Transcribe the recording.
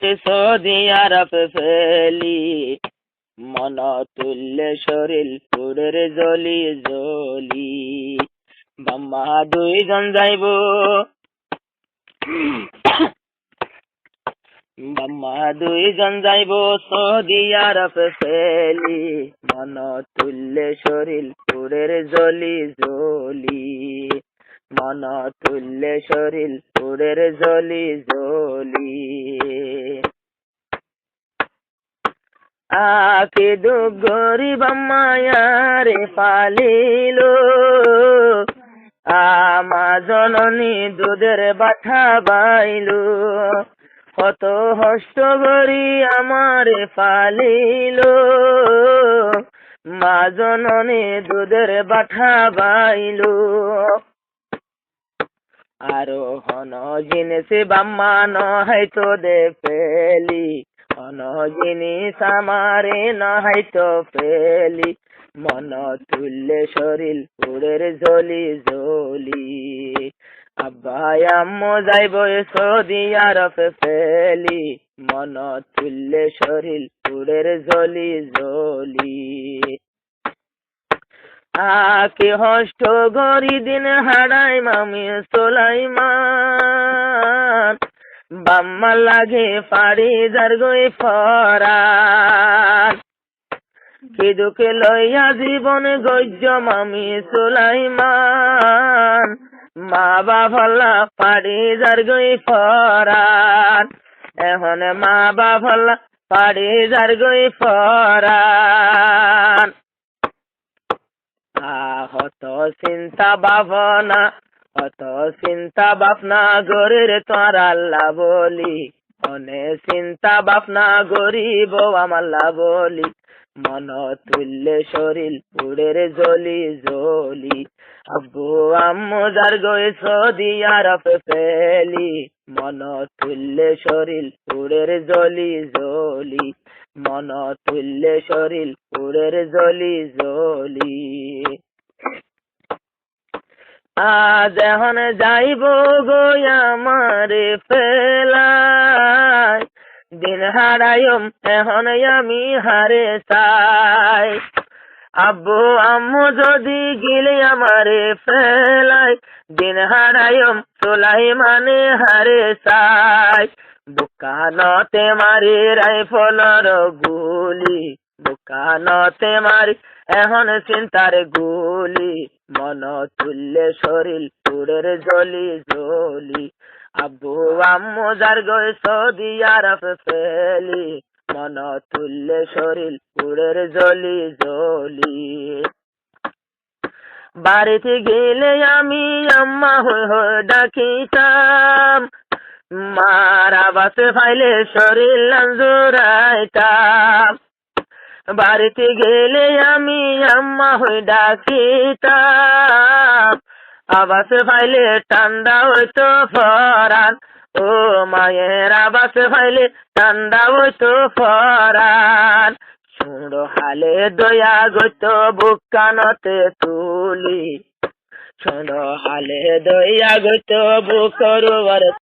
Saudi আরব ফেলি, মন তুললে শরীর পুরের জলি জলি। বাম্মা দুইজন যাইব, বাম্মা দুইজন যাইব সৌদি আরব ফেলি, মন তুললে শরীর পুরের জলি জলি। মন তুললে শরীর পুরের জলি জলি। আকে দু গরিব মায়ারে পালিল, আমা জননী দুধের বাঠা বাইল। কত হস্ত গরি আমারে পালিল, মা জননী দুধের বাঠা বাইল। আরো হন জিনিস বাম্মা নহাইতো দে পেলি, হন জিনিস আমারে নহাইতো পেলি। মন তুললে শরীর পুরের জলি জলি। আব্বা আম্মু যাইব সৌদি আরব ফেলি, মন তুললে শরীর পুরের জলি জলি। আকে হষ্ট গরি দিন হারাই মামি সোলাইমান, বাম্মা লাগে ফাড়ি যার গই ফরান। কিদুকে লইয়া জীবন গজ্য মামি সোলাইমান, মা বাভলা ফাড়ি যার গই ফরান। এখন মা বাভলা ফাড়ি যার গই ফরান। হত চিন্তা ভাবনা, হত চিন্তা ভাবনা গরির তোর আল্লাহ বলি, অনে চিন্তা ভাবনা গরিব আমাল্লা বলি। মন তুললে শরীর পুরের জলি জলি। আব্বু আম্মু যার গই সৌদি আরব ফেলি, মন তুললে শরীর পুরের জলি জলি। মন তুললে শরীর পুরের জলি জলি। আজ এখন যাইব গো আমারে ফেলাই, দিন হারাইম এখন আমি হারে চাই। আব্বু আম্মু যদি গিলে আমারে ফেলাই, দিন হারাইম সোলাইমানে হারে চাই। বুকানতে মারি রাইফলর গুলি, বুকানতে মারি এখন চিন্তার গুলি। মন তুললে শরীর পুরের জলি জলি। আব্বু আম্মু যার গই সৌদি আরব ফেলি, মন তুললে শরীর পুরের জলি জলি। বাড়িতে গেলে আমি আম্মা হই হই ডাকিতাম, মার আবাসে ফাইলে শরীর লাঞ্জুরাইতাম। বাড়িতে গেলে আমি আম্মা হই ডাকিতাম, আবাসে ফাইলে ঠান্ডা হইতো ফরান। ও মায়ের আবাসে ফাইলে ঠান্ডা হইতো ফরান। শুনো হালে দয়া গইতো বুকানতে তুলি, শুনো হালে দয়া গইতো বুকর